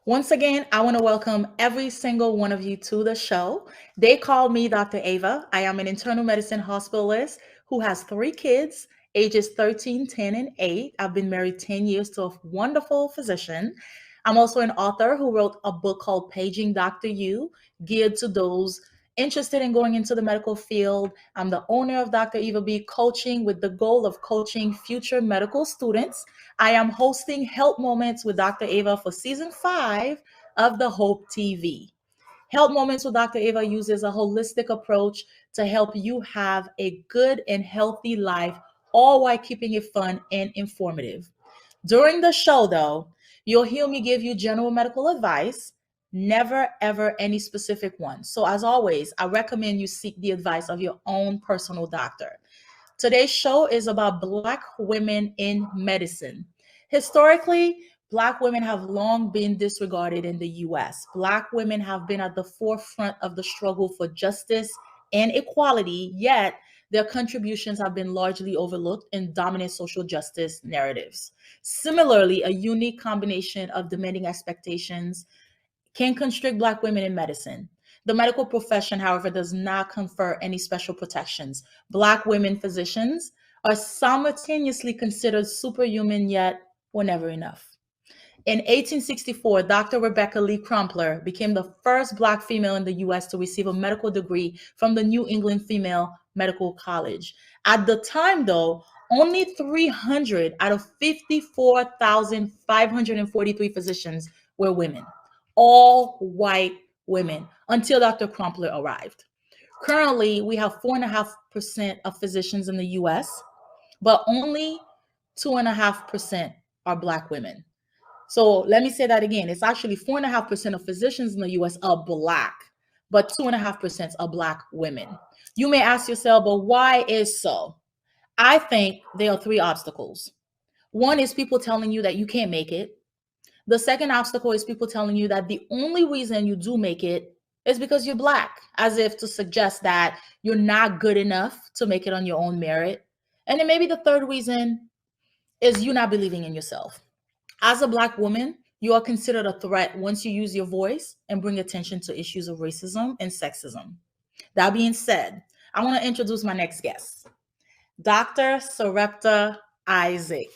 Once again, I want to welcome every single one of you to the show. They call me Dr. Ava. I am an internal medicine hospitalist who has three kids, ages 13, 10, and 8. I've been married 10 years to a wonderful physician. I'm also an author who wrote a book called Paging Dr. You, geared to those interested in going into the medical field. I'm the owner of Dr. Eva B Coaching with the goal of coaching future medical students. I am hosting Help Moments with Dr. Ava for season 5 of the Hope TV. Help Moments with Dr. Ava uses a holistic approach to help you have a good and healthy life, all while keeping it fun and informative. During the show, though, you'll hear me give you general medical advice, never ever any specific one. So, as always, I recommend you seek the advice of your own personal doctor. Today's show is about Black women in medicine. Historically, Black women have long been disregarded in the US. Black women have been at the forefront of the struggle for justice and equality, yet their contributions have been largely overlooked in dominant social justice narratives. Similarly, a unique combination of demanding expectations can constrict Black women in medicine. The medical profession, however, does not confer any special protections. Black women physicians are simultaneously considered superhuman, yet were never enough. In 1864, Dr. Rebecca Lee Crumpler became the first Black female in the US to receive a medical degree from the New England Female Medical College. At the time, though, only 300 out of 54,543 physicians were women, all white women, until Dr. Crumpler arrived. Currently, we have 4.5% of physicians in the US, but only 2.5% are Black women. So let me say that again. It's actually 4.5% of physicians in the US are Black, but 2.5% are Black women. You may ask yourself, but why is so? I think there are three obstacles. One is people telling you that you can't make it. The second obstacle is people telling you that the only reason you do make it is because you're Black, as if to suggest that you're not good enough to make it on your own merit. And then maybe the third reason is you not believing in yourself. As a Black woman, you are considered a threat once you use your voice and bring attention to issues of racism and sexism. That being said, I want to introduce my next guest, Dr. Sarepta Isaac.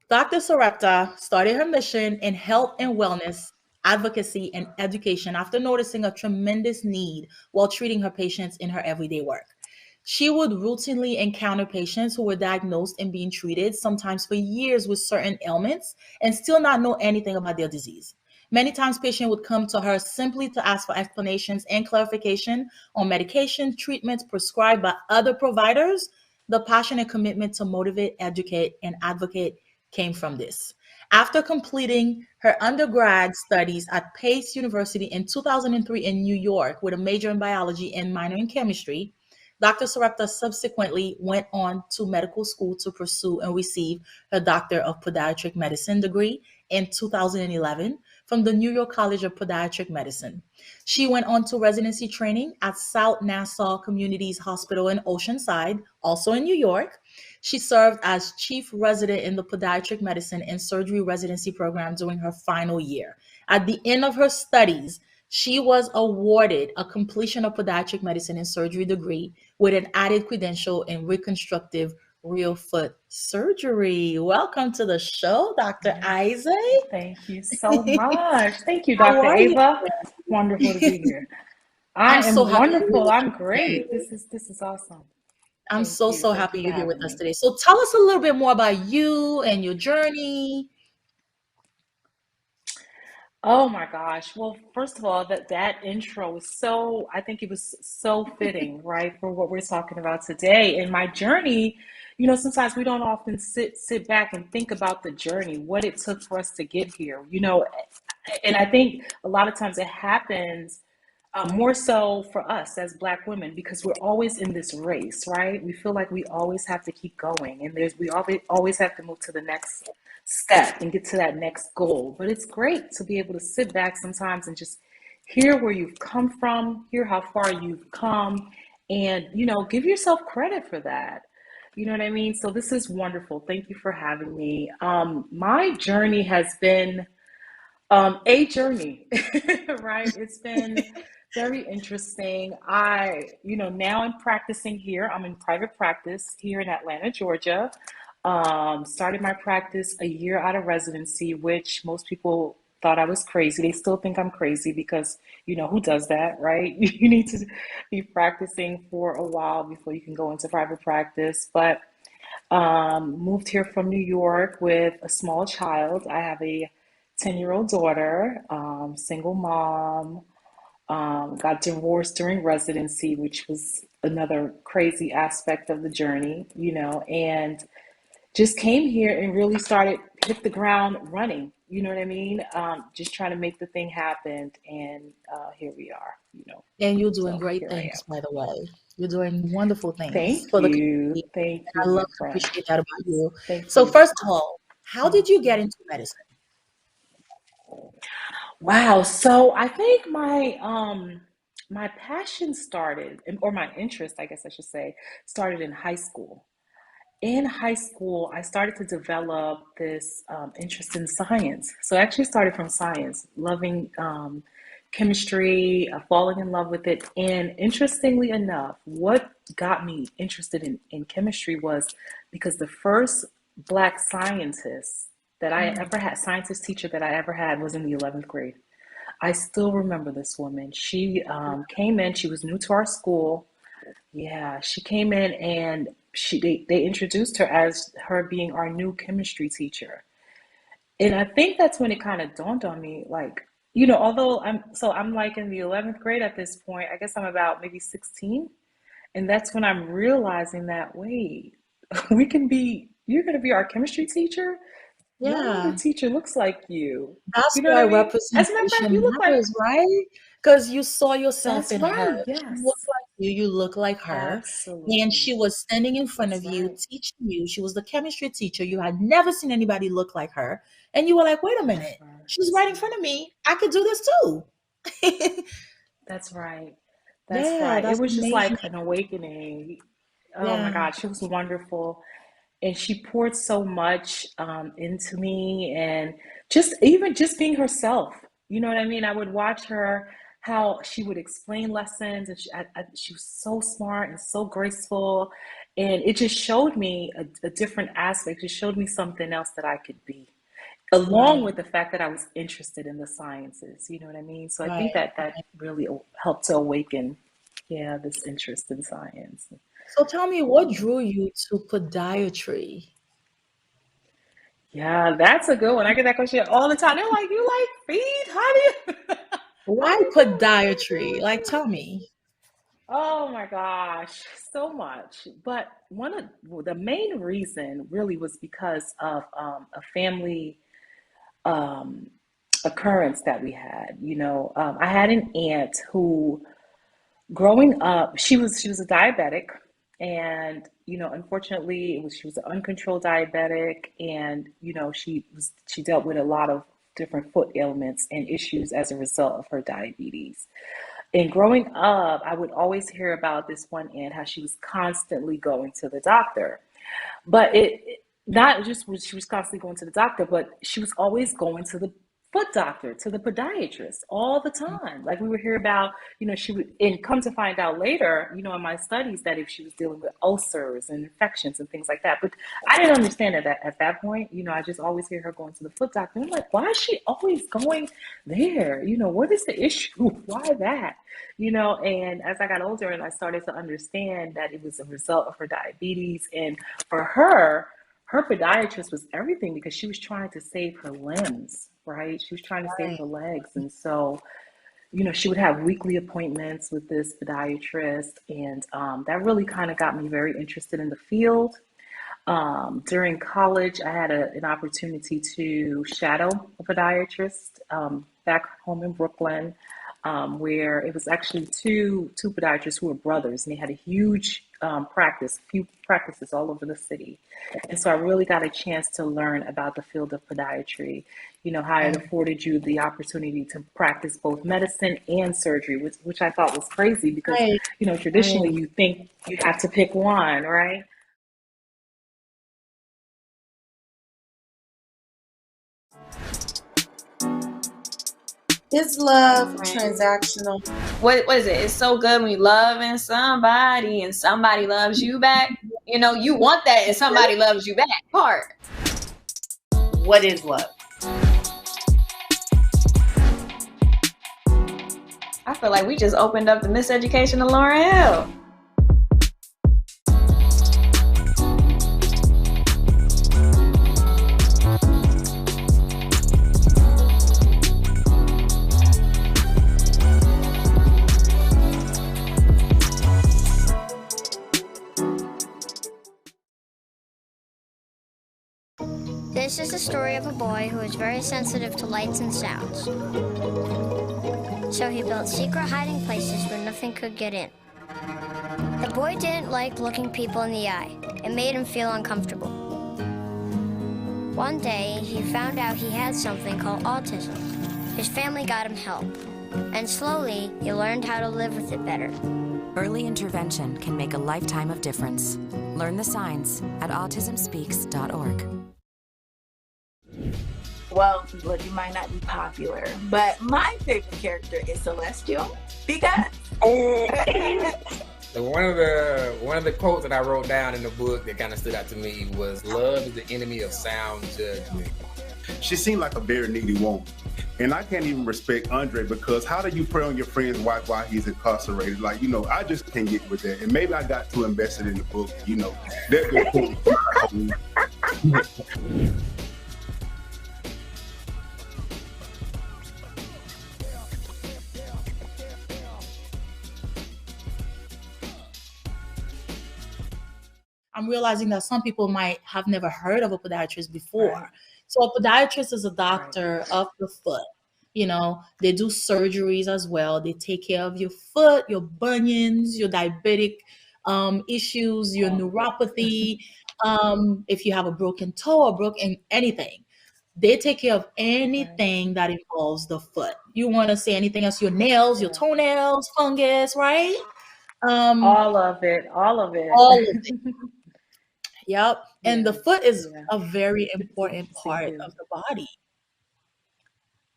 Dr. Sarepta started her mission in health and wellness, advocacy, and education after noticing a tremendous need while treating her patients in her everyday work. She would routinely encounter patients who were diagnosed and being treated, sometimes for years, with certain ailments and still not know anything about their disease. Many times, patients would come to her simply to ask for explanations and clarification on medication, treatments prescribed by other providers. The passion and commitment to motivate, educate, and advocate came from this. After completing her undergrad studies at Pace University in 2003 in New York with a major in biology and minor in chemistry, Dr. Sarepta subsequently went on to medical school to pursue and receive her Doctor of Podiatric Medicine degree in 2011 from the New York College of Podiatric Medicine. She went on to residency training at South Nassau Communities Hospital in Oceanside, also in New York. She served as chief resident in the podiatric medicine and surgery residency program during her final year. At the end of her studies, she was awarded a completion of podiatric medicine and surgery degree with an added credential in reconstructive real foot surgery. Welcome to the show, Dr. Isaac. Thank you so much. Thank you, How Dr. are you? Ava. Wonderful to be here. I I'm so am happy you're here wonderful. with I'm us today. great. This is awesome. I'm Thank so, you. so Thank you happy for you're here with having us me. today. So tell us a little bit more about you and your journey. Oh my gosh. Well, first of all, that intro was so, I think it was so fitting, right, for what we're talking about today. And my journey, sometimes we don't often sit back and think about the journey, what it took for us to get here, and I think a lot of times it happens more so for us as Black women because we're always in this race, right? We feel like we always have to keep going, and we always have to move to the next step and get to that next goal. But it's great to be able to sit back sometimes and just hear where you've come from, hear how far you've come, and give yourself credit for that. You know what I mean? So this is wonderful. Thank you for having me. My journey has been A journey, right? It's been very interesting. Now I'm practicing here. I'm in private practice here in Atlanta, Georgia. Started my practice a year out of residency, which most people thought I was crazy. They still think I'm crazy because, who does that, right? You need to be practicing for a while before you can go into private practice. But moved here from New York with a small child. I have a 10-year-old daughter, single mom, got divorced during residency, which was another crazy aspect of the journey, and just came here and really started, hit the ground running. You know what I mean? Just trying to make the thing happen. And here we are, And you're doing so great here I things, am. by the way. You're doing wonderful things Thank for the you. community. Thank I you, love my to friend. appreciate that about you. Thank So, you. first of all, how did you get into medicine? Wow. So I think my passion started, or my interest, I guess I should say, started in high school. In high school, I started to develop this interest in science. So I actually started from science, loving chemistry, falling in love with it. And interestingly enough, what got me interested in chemistry was because the first Black scientist that I Mm, ever had, scientist teacher that I ever had, was in the 11th grade. I still remember this woman. She came in, she was new to our school. Yeah, she came in and they introduced her as her being our new chemistry teacher. And I think that's when it kind of dawned on me, like, although I'm like in the 11th grade at this point, I guess I'm about maybe 16. And that's when I'm realizing that, wait, you're going to be our chemistry teacher? No other yeah. teacher looks like you. That's You know what why I mean? As a matter of fact, you representation look like, matters, right? Because you saw yourself that's in her. right. She looked Yes, like you look like her. And absolutely. she was standing in front That's of you, right. teaching you. She was the chemistry teacher. You had never seen anybody look like her. And you were like, wait a minute, Never. she's That's right in front right. of me. I could do this too. That's right. That's Yeah, right. It that's was just amazing. like an awakening. Oh my Yeah. God, she was wonderful. And she poured so much into me, and just being herself. You know what I mean? I would watch her, how she would explain lessons, and she was so smart and so graceful. And it just showed me a different aspect. It showed me something else that I could be, along Right. with the fact that I was interested in the sciences. You know what I mean? So I Right. think that really helped to awaken, yeah, this interest in science. So tell me, what drew you to podiatry? Yeah, that's a good one. I get that question all the time. They're like, "You like feed? How do you, how Why do you do it? How do you do podiatry? what Like, you?" tell me. Oh my gosh, so much. But one of well, the main reason really was because of a family um, occurrence that we had. I had an aunt who, growing up, she was a diabetic, and unfortunately, she was an uncontrolled diabetic, and she dealt with a lot of different foot ailments and issues as a result of her diabetes. And growing up, I would always hear about this one aunt, how she was constantly going to the doctor. But not just was she was constantly going to the doctor, but she was always going to the foot doctor, to the podiatrist all the time. Like we would hear about, she would, and come to find out later, in my studies, that if she was dealing with ulcers and infections and things like that. But I didn't understand it at that point. I just always hear her going to the foot doctor. I'm like, why is she always going there? What is the issue? Why that? And as I got older and I started to understand that it was a result of her diabetes, and for her podiatrist was everything, because she was trying to save her limbs, right? She was trying to save Right. her legs. And so, she would have weekly appointments with this podiatrist. And that really kind of got me very interested in the field. During college, I had an opportunity to shadow a podiatrist back home in Brooklyn, where it was actually two podiatrists who were brothers, and they had a huge practice, few practices all over the city. And so I really got a chance to learn about the field of podiatry. How it Right. afforded you the opportunity to practice both medicine and surgery, which I thought was crazy because Right. traditionally Right. you think you have to pick one, right? Is love Right. transactional? What is it? It's so good when you loving somebody and somebody loves you back. You know, you want that and somebody loves you back part. What is love? I feel like we just opened up the Miseducation of Lauryn Hill. This is the story of a boy who is very sensitive to lights and sounds. So he built secret hiding places where nothing could get in. The boy didn't like looking people in the eye. It made him feel uncomfortable. One day, he found out he had something called autism. His family got him help. And slowly, he learned how to live with it better. Early intervention can make a lifetime of difference. Learn the signs at autismspeaks.org. Well, look, you might not be popular, but my favorite character is Celestial because So one of the quotes that I wrote down in the book that kind of stood out to me was, "Love is the enemy of sound judgment." She seemed like a very needy woman. And I can't even respect Andre, because how do you prey on your friend's wife while he's incarcerated? Like, I just can't get with that. And maybe I got too invested in the book, I'm realizing that some people might have never heard of a podiatrist before. So a podiatrist is a doctor of the foot. They do surgeries as well. They take care of your foot, your bunions, your diabetic issues, your neuropathy. If you have a broken toe or broken anything, they take care of anything that involves the foot. You want to say anything else? Your nails, your toenails, fungus, right? All of it. All of it. Yep. And the foot is a very important part of the body.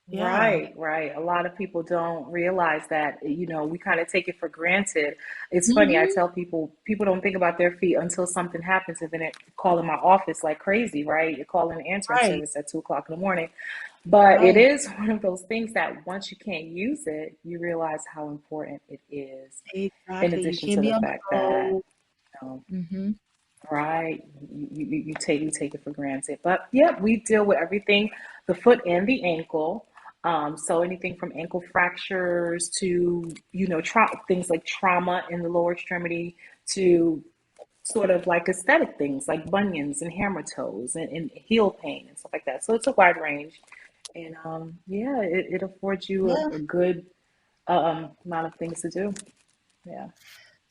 Yeah. Right. A lot of people don't realize that, we kind of take it for granted. It's funny, I tell people don't think about their feet until something happens, and then they call in my office like crazy, right? You're calling the answering service at 2:00 in the morning. But it is one of those things that once you can't use it, you realize how important it is. Exactly. In addition to the fact that, right, you take it for granted. But yeah, we deal with everything, the foot and the ankle. So anything from ankle fractures to, things like trauma in the lower extremity to sort of like aesthetic things like bunions and hammer toes and heel pain and stuff like that. So it's a wide range. And it affords you a good amount of things to do. Yeah.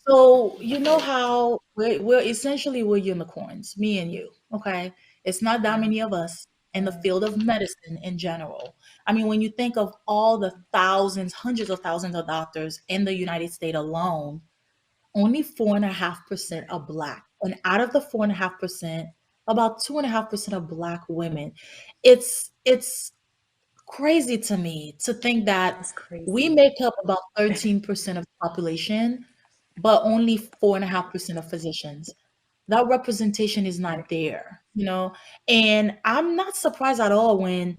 So how we're essentially unicorns, me and you. Okay. It's not that many of us in the field of medicine in general. I mean, when you think of all the hundreds of thousands of doctors in the United States alone, only 4.5% are Black. And out of the 4.5%, about 2.5% are Black women. It's crazy to me to think that we make up about 13% of the population, but only 4.5% of physicians. That representation is not there, and I'm not surprised at all when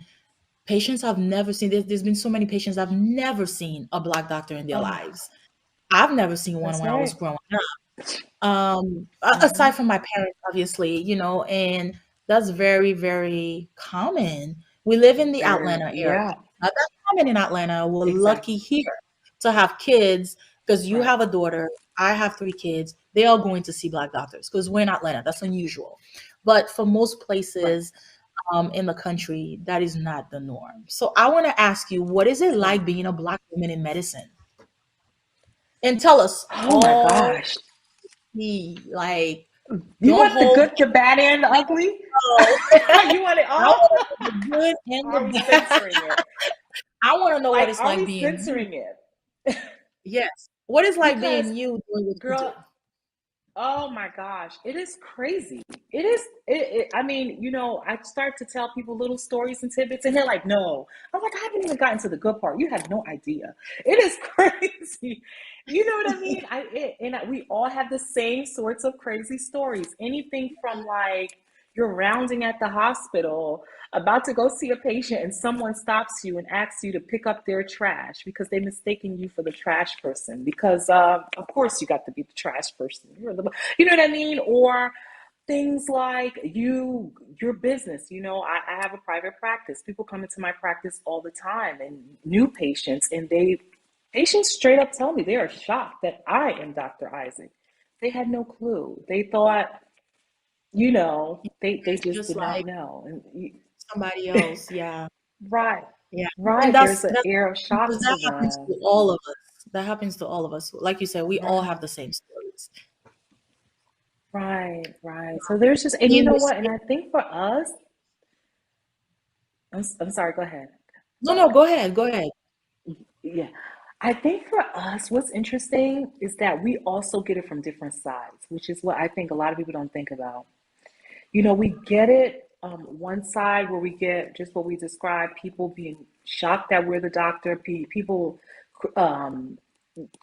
patients have never seen, there's been so many patients I've never seen a Black doctor in their lives. I've never seen one when I was growing up. Aside from my parents, obviously, and that's very, very common. We live in the Atlanta area. Not that common in Atlanta. We're lucky here to have kids, because you have a daughter. I have 3 kids. They are going to see Black doctors because we're in Atlanta. That's unusual. But for most places in the country, that is not the norm. So I want to ask you, what is it like being a Black woman in medicine? And tell us. Oh my gosh. Like, you want the good, the bad, and the ugly? You want it all? The good and the bad. Censoring it? I want to know what it's like being censoring it. Yes. What is like being you doing what you do? Oh my gosh, it is crazy. It is. I mean, I start to tell people little stories and tidbits, and they're like, "No." I'm like, "I haven't even gotten to the good part. You have no idea. It is crazy." You know what I mean? We all have the same sorts of crazy stories. Anything from like you're rounding at the hospital, about to go see a patient, and someone stops you and asks you to pick up their trash because they mistaken you for the trash person. Because of course you got to be the trash person. You know what I mean? Or things like your business. I have a private practice. People come into my practice all the time, and new patients, and patients straight up tell me they are shocked that I am Dr. Isaac. They had no clue. They thought, they just Just did not like know. And somebody else. Yeah. right, Yeah. And right. that's There's an that's air of because shock that to happens to them. all of us. That happens to all of us. Like you said, we all Right, have the same stories. right, right. So there's just, and you Being know what? And mistaken. I think for us, I'm sorry, go ahead. No, no, go ahead. Go ahead. Yeah. I think for us, what's interesting is that we also get it from different sides, which is what I think a lot of people don't think about. We get it one side where we get just what we described, people being shocked that we're the doctor, people um,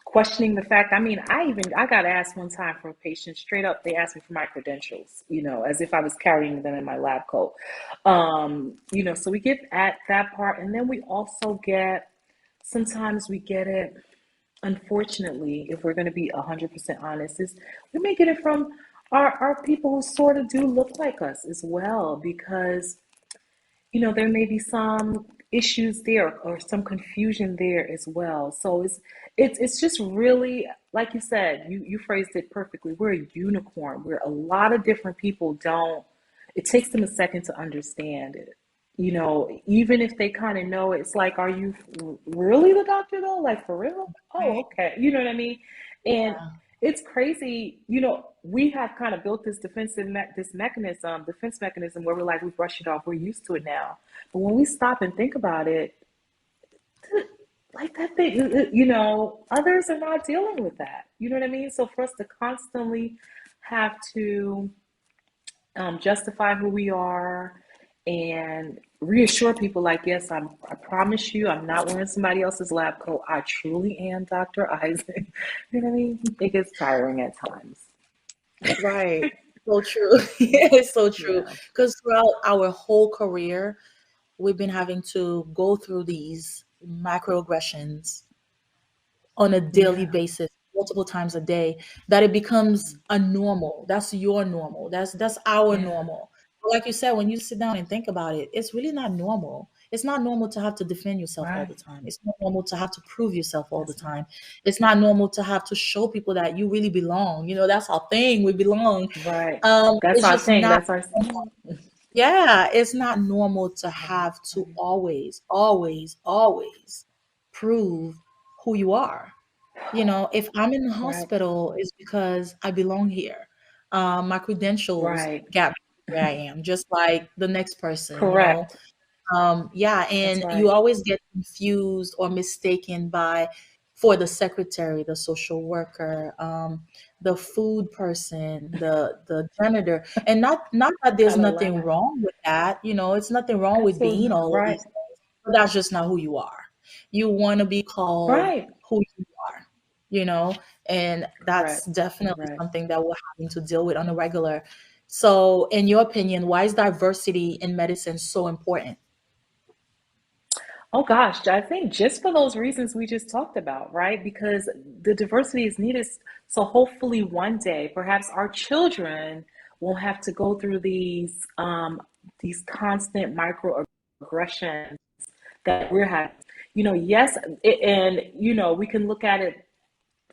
questioning the fact. I mean, I got asked one time for a patient straight up. They asked me for my credentials, as if I was carrying them in my lab coat. So we get at that part, and then we also get sometimes we get it. Unfortunately, if we're going to be 100% honest, is we may get it from our people who sort of do look like us as well, because there may be some issues there or some confusion there as well. So it's just really, like you said, you phrased it perfectly. We're a unicorn where a lot of different people don't. It takes them a second to understand it. Even if they kind of know, it's like, are you really the doctor though? Like for real? Oh, Right. okay. You know what I mean? And Yeah. it's crazy. We have kind of built this defense mechanism where we're like, we brush it off. We're used to it now. But when we stop and think about it, like that thing, others are not dealing with that. You know what I mean? So for us to constantly have to justify who we are and reassure people like, yes, I promise you, I'm not wearing somebody else's lab coat. I truly am Dr. Isaac. You know what I mean? It gets tiring at times. Right. So true. It's so true. Yeah. Because throughout our whole career, we've been having to go through these microaggressions on a daily Yeah. basis, multiple times a day, that it becomes a normal. That's your normal. That's our Yeah. normal. But like you said, when you sit down and think about it, it's really not normal. It's not normal to have to defend yourself all Right. the time. It's not normal to have to prove yourself all the That's right. time. It's not normal to have to show people that you really belong. That's our thing. We belong. Right. That's It's our just thing. not That's our yeah, it's not normal to have to always, always, always prove who you are. If I'm in the right. hospital, it's because I belong here. My credentials Right. got me where I am, just like the next person. Correct. Yeah, That's and you right. always get confused or mistaken for the secretary, the social worker, the food person, the janitor, and not that there's Gotta nothing laugh. wrong with that. It's nothing wrong with Absolutely being not. all of Right. these things, but that's just not who you are. You want to be called Right. who you are, you know, and that's Correct. definitely Correct. something that we're having to deal with on a regular. So, in your opinion, why is diversity in medicine so important? Oh gosh, I think just for those reasons we just talked about, right? Because the diversity is needed. So hopefully one day, perhaps our children won't have to go through these constant microaggressions that we're having. Yes, and we can look at it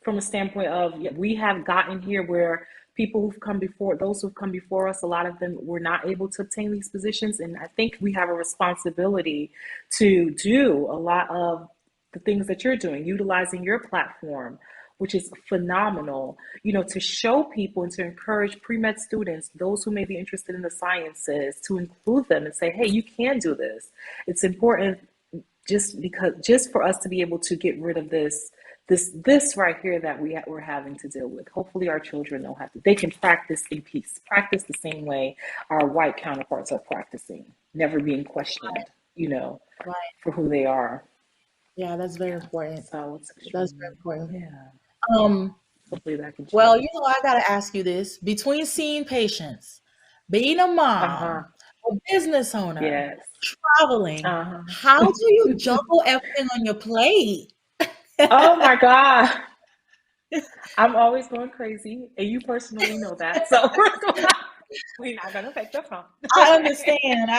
from a standpoint of, yeah, we have gotten here where those who've come before us, a lot of them were not able to obtain these positions. And I think we have a responsibility to do a lot of the things that you're doing, utilizing your platform, which is phenomenal, to show people and to encourage pre-med students, those who may be interested in the sciences, to include them and say, hey, you can do this. It's important just for us to be able to get rid of this this right here that we're having to deal with. Hopefully our children don't have to. They can practice in peace, practice the same way our white counterparts are practicing, never being questioned, Right. for who they are. Yeah, that's very important. So it's That's very important. yeah. Hopefully that can change. Well, I gotta ask you this: between seeing patients, being a mom, a business owner, Yes. traveling, how do you juggle everything on your plate? Oh my God. I'm always going crazy, and you personally know that. So we're not gonna take the front. I understand.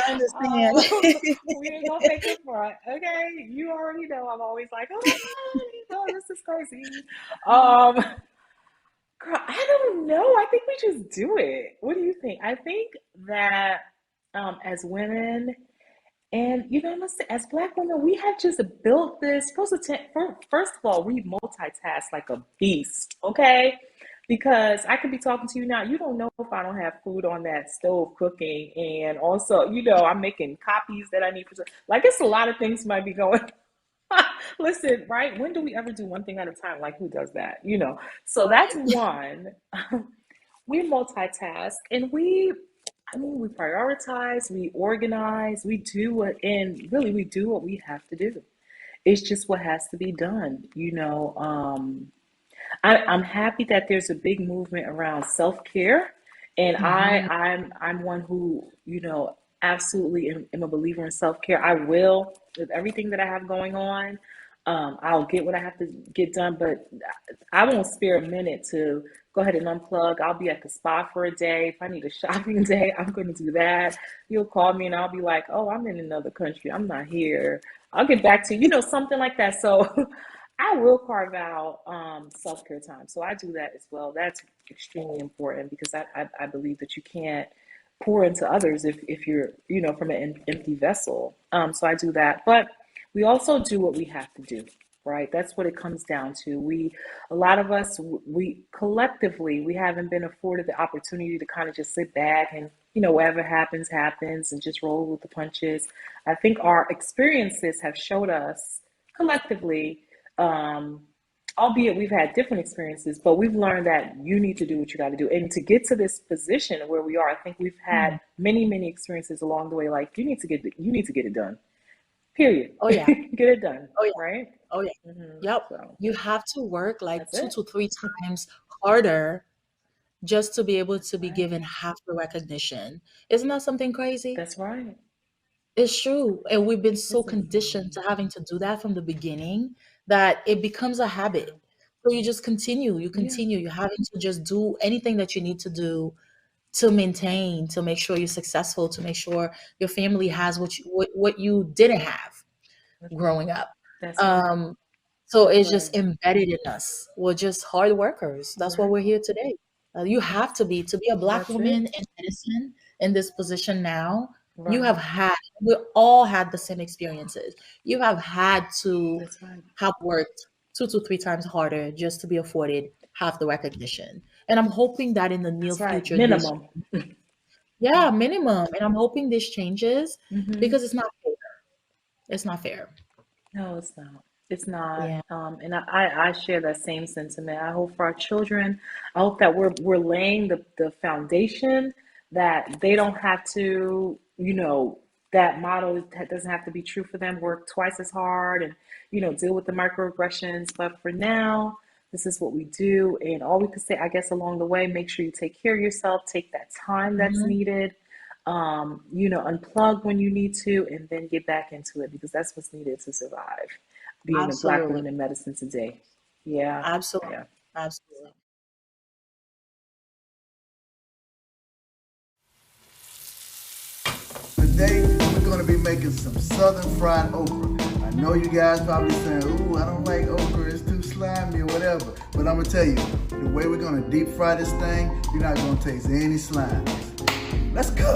We ain't gonna take the front. Okay. You already know I'm always like, this is crazy. Girl, I don't know. I think we just do it. What do you think? I think that as women, and as Black women, we have just built this. First of all, we multitask like a beast, okay? Because I could be talking to you now. You don't know if I don't have food on that stove cooking, and also, I'm making copies that I need for. Like, it's a lot of things might be going. Listen, right? When do we ever do one thing at a time? Like, who does that? So that's one. We multitask, and we prioritize, we organize, we do what we have to do. It's just what has to be done. I'm happy that there's a big movement around self-care, and I'm one who, absolutely am a believer in self-care. I will, with everything that I have going on. I'll get what I have to get done, but I won't spare a minute to go ahead and unplug. I'll be at the spa for a day. If I need a shopping day, I'm going to do that. You'll call me and I'll be like, oh, I'm in another country. I'm not here. I'll get back to you, something like that. So I will carve out self-care time. So I do that as well. That's extremely important because I believe that you can't pour into others if you're, from an empty vessel. So I do that. But we also do what we have to do, right? That's what it comes down to. A lot of us, we collectively, we haven't been afforded the opportunity to kind of just sit back and, whatever happens, and just roll with the punches. I think our experiences have showed us collectively, albeit we've had different experiences, but we've learned that you need to do what you got to do. And to get to this position where we are, I think we've had many, many experiences along the way. Like, you need to get it done. Period. Oh yeah. Get it done. Oh yeah. Right? Oh yeah. Yep. So, you have to work like that's 2 to 3 times harder just to be able to be given half the recognition. Isn't that something crazy? That's right. It's true. And we've been so conditioned to having to do that from the beginning that it becomes a habit. So you just continue. You're having to just do anything that you need to do to maintain, to make sure you're successful, to make sure your family has what you didn't have growing up. So it's just embedded in us. We're just hard workers. That's what we're here today. You have to be a Black woman in medicine in this position now. Right. We all had the same experiences. You have had to have worked 2 to 3 times harder just to be afforded half the recognition. And I'm hoping that in the near future, minimum. Minimum. And I'm hoping this changes because it's not fair. It's not fair. No, it's not. It's not. Yeah. And I share that same sentiment. I hope for our children, I hope that we're laying the foundation that they don't have to, that model doesn't have to be true for them. Work twice as hard and, deal with the microaggressions. But for now, this is what we do. And all we could say, I guess, along the way, make sure you take care of yourself, take that time that's needed, unplug when you need to, and then get back into it because that's what's needed to survive being a Black woman in medicine today. Yeah. Absolutely. Yeah. Absolutely. Today, we're going to be making some southern fried okra. I know you guys probably saying, ooh, I don't like okra, it's too slimy or whatever. But I'm going to tell you, the way we're going to deep fry this thing, you're not going to taste any slime. Let's go.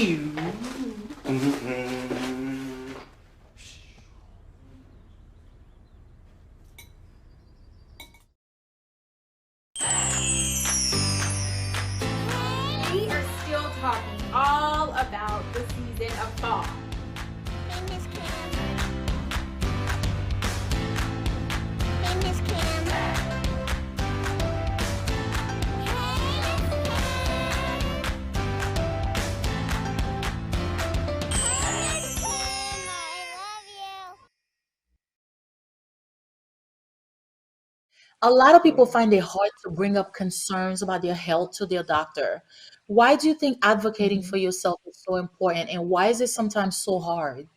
We are still talking all about the season of fall. Hey, Miss Cam. Hey, Miss Cam. A lot of people find it hard to bring up concerns about their health to their doctor. Why do you think advocating for yourself is so important, and why is it sometimes so hard?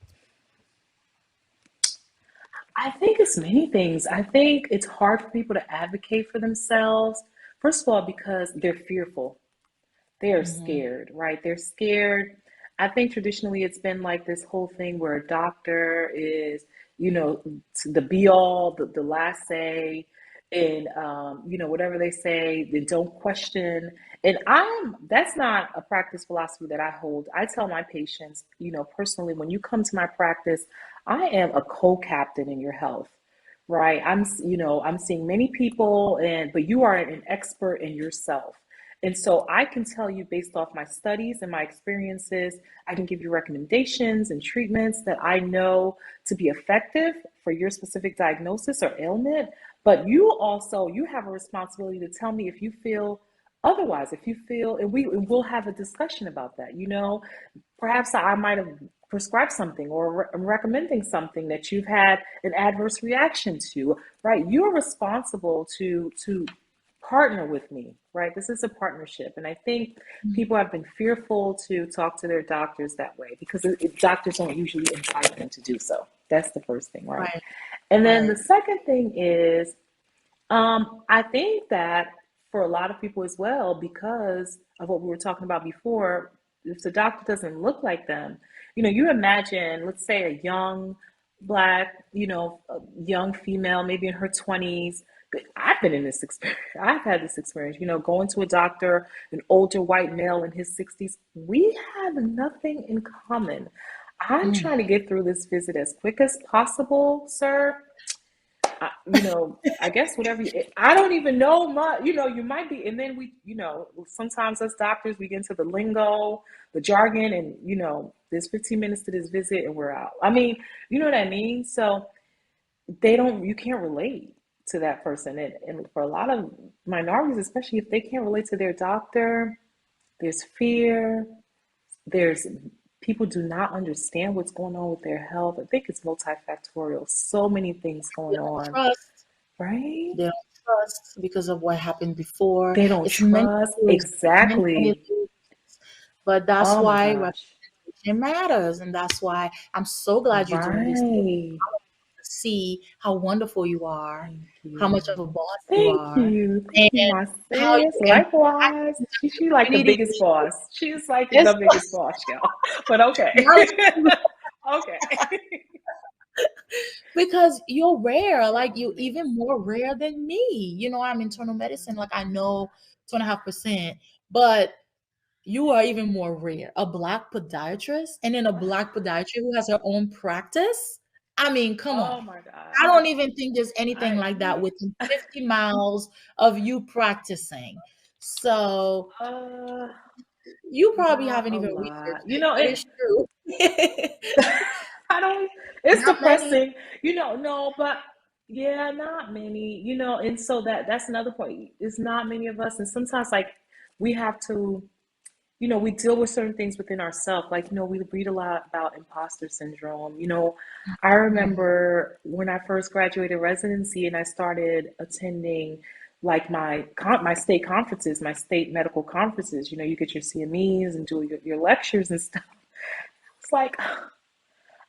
I think it's many things. I think it's hard for people to advocate for themselves. First of all, because they're fearful. They are Mhm. scared, right? They're scared. I think traditionally it's been like this whole thing where a doctor is, the be all, the last say, and whatever they say, then don't question. And that's not a practice philosophy that I hold. I tell my patients, personally, when you come to my practice, I am a co-captain in your health. Right. I'm seeing many people but you are an expert in yourself. And so I can tell you based off my studies and my experiences, I can give you recommendations and treatments that I know to be effective for your specific diagnosis or ailment. But you have a responsibility to tell me if you feel otherwise, if you feel, and we'll have a discussion about that. Perhaps I might have prescribed something or recommending something that you've had an adverse reaction to, right? You're responsible to partner with me, right? This is a partnership. And I think people have been fearful to talk to their doctors that way because doctors don't usually invite them to do so. That's the first thing, right? Right, And then the right. second thing is, I think that for a lot of people as well, because of what we were talking about before, if the doctor doesn't look like them, you imagine, let's say a young black, a young female, maybe in her 20s. I've been in this experience. I've had this experience, going to a doctor, an older white male in his 60s. We have nothing in common. I'm Mm. trying to get through this visit as quick as possible, sir. I guess whatever I don't even know much, you might be, and then sometimes us doctors, we get into the lingo, the jargon, and there's 15 minutes to this visit and we're out. I mean, you know what I mean? So you can't relate to that person. And for a lot of minorities, especially if they can't relate to their doctor, there's fear, there's people do not understand what's going on with their health. I think it's multifactorial. So many things They going don't on, trust. right? They don't trust because of what happened before. They don't It's many trust. things, many Exactly. things. But that's Oh my why gosh. representation matters, and that's why I'm so glad you're doing this thing. Right. To see how wonderful you are, Thank how much you. of a boss you Thank are, you. Thank and you, my how you sis. can Likewise. She like the community biggest boss. She's like this the biggest boss, y'all. But okay. Okay. because you're rare, like you even more rare than me. I'm internal medicine, like I know 2.5%, but you are even more rare. A black podiatrist, and then a black podiatrist who has her own practice. I mean, come Oh on. my I God. don't even think there's anything like that I within 50 miles of you practicing. So uh you probably not haven't a even lot. researched it, but it's true. I don't, it's Not many. depressing, no, but yeah, not many, and so that's another point. It's not many of us. And sometimes like we have to, we deal with certain things within ourselves. Like, we read a lot about imposter syndrome. I Mhm. remember when I first graduated residency and I started attending like my state conferences, my state medical conferences, you get your CMEs and do your lectures and stuff. It's like,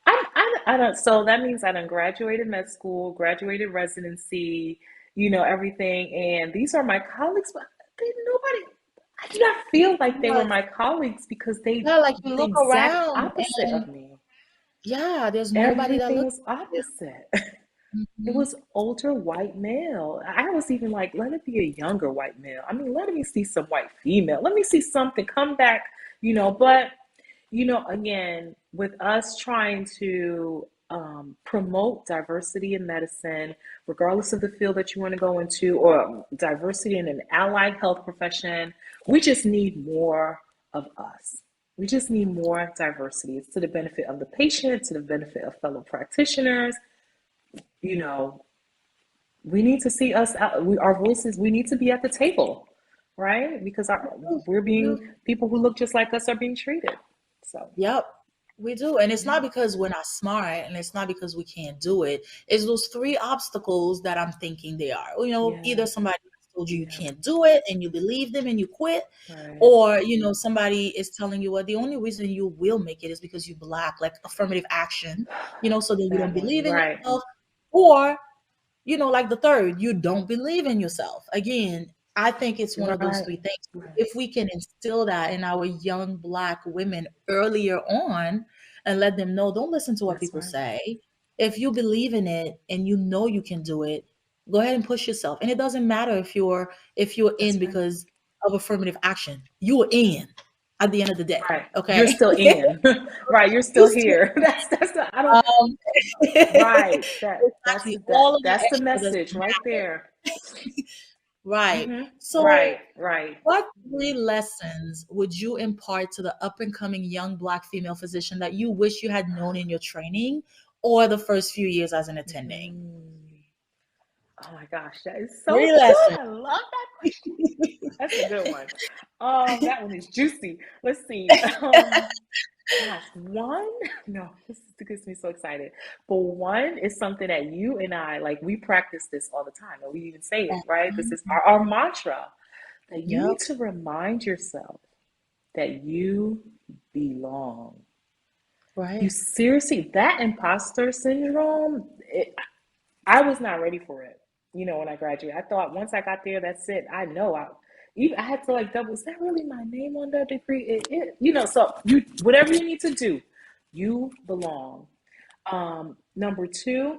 I don't, so that means I done graduated med school, graduated residency, everything. And these are my colleagues, but I do not feel like they were Yes. my colleagues because they, Yeah, like you the look exact around opposite and of me. yeah, there's nobody that Everything looks was like you. opposite. It Mhm. was older white male. I was even like, let it be a younger white male. I mean, let me see some white female. Let me see something come back, but Again, with us trying to promote diversity in medicine, regardless of the field that you want to go into, or diversity in an allied health profession, we just need more of us. We just need more diversity. It's to the benefit of the patient, to the benefit of fellow practitioners. We need to see us out. Our voices, we need to be at the table, right? Because people who look just like us are being treated. So, yep, we do. And it's not because we're not smart, and it's not because we can't do it. It's those three obstacles that I'm thinking they are. Either somebody told you can't do it and you believe them and you quit, right. or somebody is telling you, well, the only reason you will make it is because you're Black, like affirmative action, so that you don't believe in yourself, or like the third, you don't believe in yourself. Again, I think it's one of those three things. If we can instill that in our young Black women earlier on and let them know, don't listen to what people say. If you believe in it and you can do it, go ahead and push yourself. And it doesn't matter if you're in because of affirmative action. You're in at the end of the day. Right. Okay. You're still in. Right. You're still here. That's the I don't right. That's the message right there. Right. Mm-hmm. So right. What 3 lessons would you impart to the up and coming young Black female physician that you wish you had known in your training or the first few years as an attending? Oh my gosh, that is so 3 good. lessons. I love that question. That's a good one. That one is juicy. Let's see. Gosh, one? No, this gets me so excited. But one is something that you and I, we practice this all the time. And we even say it, right? This is our mantra. That you need to remind yourself that you belong. Right. You seriously, that imposter syndrome, I was not ready for it. When I graduated, I thought once I got there, that's it. I know. I had to double. Is that really my name on that degree? So whatever you need to do, you belong. Number 2,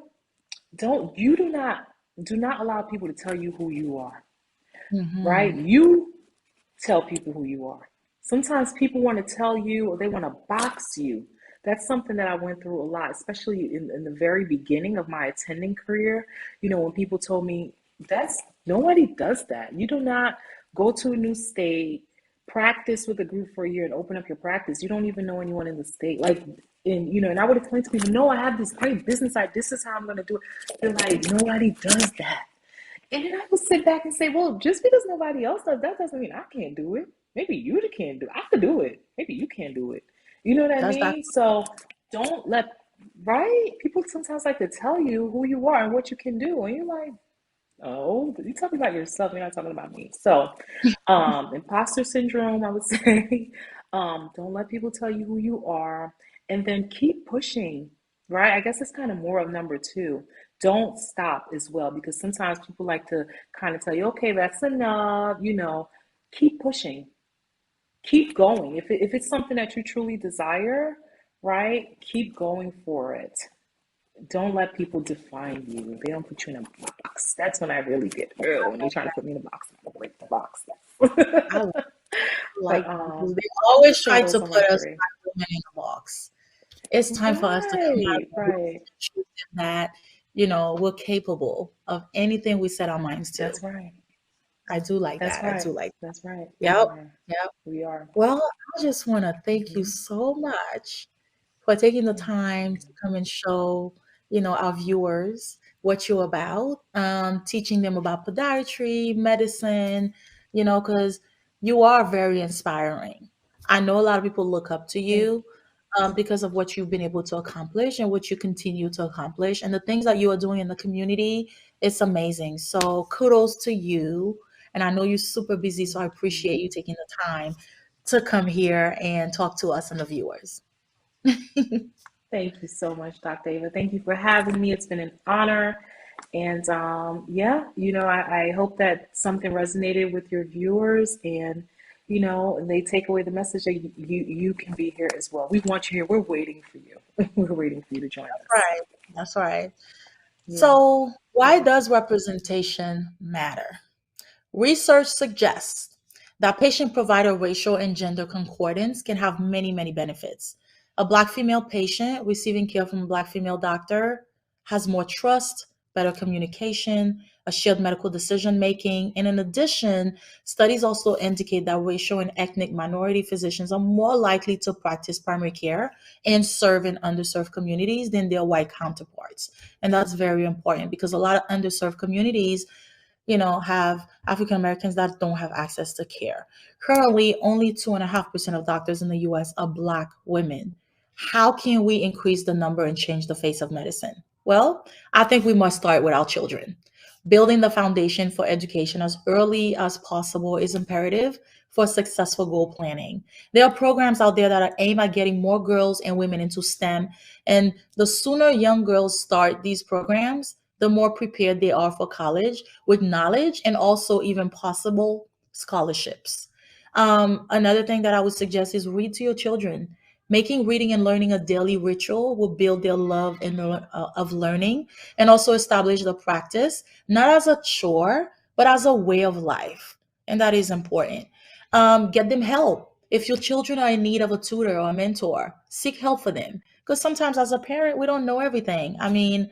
do not allow people to tell you who you are. Mm-hmm. Right? You tell people who you are. Sometimes people want to tell you, or they want to box you. That's something that I went through a lot, especially in the very beginning of my attending career. When people told me, nobody does that. You do not go to a new state, practice with a group for a year and open up your practice. You don't even know anyone in the state. And I would explain to people, no, I have this great business idea. This is how I'm going to do it. They're like, nobody does that. And then I would sit back and say, well, just because nobody else does, that doesn't mean I can't do it. Maybe you can't do it. I could do it. Maybe you can't do it. You know what I mean? So don't let, right? People sometimes like to tell you who you are and what you can do. And you're like, oh, you talking about yourself. You're not talking about me. So imposter syndrome, I would say. Don't let people tell you who you are. And then keep pushing, right? I guess it's kind of more of number 2. Don't stop as well, because sometimes people like to kind of tell you, okay, that's enough. Keep pushing. Keep going. If it's something that you truly desire, right? Keep going for it. Don't let people define you. They don't put you in a box. That's when I really get when they try to put me in a box. I break the box. They always try to put us in a box. It's time for us to come out and show them that we're capable of anything we set our minds to. That's right. I do like that. Right. I do like that. That's right. Yep. We are. Well, I just want to thank you so much for taking the time to come and show, our viewers what you're about, teaching them about podiatry, medicine, because you are very inspiring. I know a lot of people look up to you because of what you've been able to accomplish and what you continue to accomplish. And the things that you are doing in the community, it's amazing. So kudos to you. And I know you're super busy, so I appreciate you taking the time to come here and talk to us and the viewers. Thank you so much, Dr. Ava. Thank you for having me. It's been an honor. And I hope that something resonated with your viewers, and they take away the message that you can be here as well. We want you here. We're waiting for you. We're waiting for you to join us. Right. That's right. Yeah. So why does representation matter? Research suggests That patient-provider ratio and gender concordance can have many, many benefits. A Black female patient receiving care from a Black female doctor has more trust, better communication, a shared medical decision-making. And in addition, studies also indicate that racial and ethnic minority physicians are more likely to practice primary care and serve in underserved communities than their white counterparts. And that's very important because a lot of underserved communities, have African Americans that don't have access to care. Currently, only 2.5% of doctors in the US are Black women. How can we increase the number and change the face of medicine? Well, I think we must start with our children. Building the foundation for education as early as possible is imperative for successful goal planning. There are programs out there that are aimed at getting more girls and women into STEM. And the sooner young girls start these programs, the more prepared they are for college with knowledge and also even possible scholarships. Another thing that I would suggest is read to your children. Making reading and learning a daily ritual will build their love of learning and also establish the practice, not as a chore, but as a way of life. And that is important. Get them help. If your children are in need of a tutor or a mentor, seek help for them. Because sometimes as a parent, we don't know everything. I mean,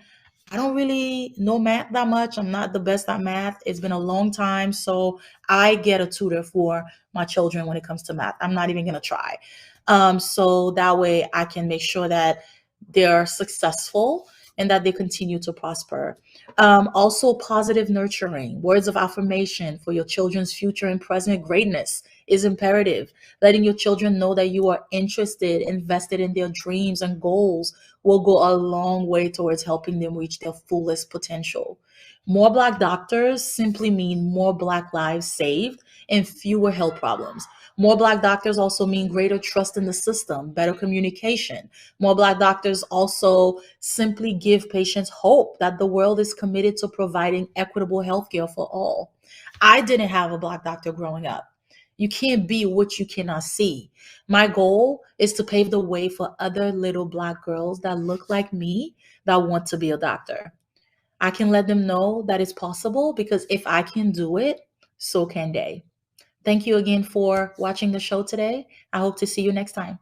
I don't really know math that much. I'm not the best at math. It's been a long time. So I get a tutor for my children when it comes to math. I'm not even going to try. So that way I can make sure that they're successful and that they continue to prosper. Also, positive nurturing, words of affirmation for your children's future and present greatness is imperative. Letting your children know that you are interested, invested in their dreams and goals will go a long way towards helping them reach their fullest potential. More Black doctors simply mean more Black lives saved and fewer health problems. More Black doctors also mean greater trust in the system, better communication. More Black doctors also simply give patients hope that the world is committed to providing equitable healthcare for all. I didn't have a Black doctor growing up. You can't be what you cannot see. My goal is to pave the way for other little Black girls that look like me that want to be a doctor. I can let them know that it's possible because if I can do it, so can they. Thank you again for watching the show today. I hope to see you next time.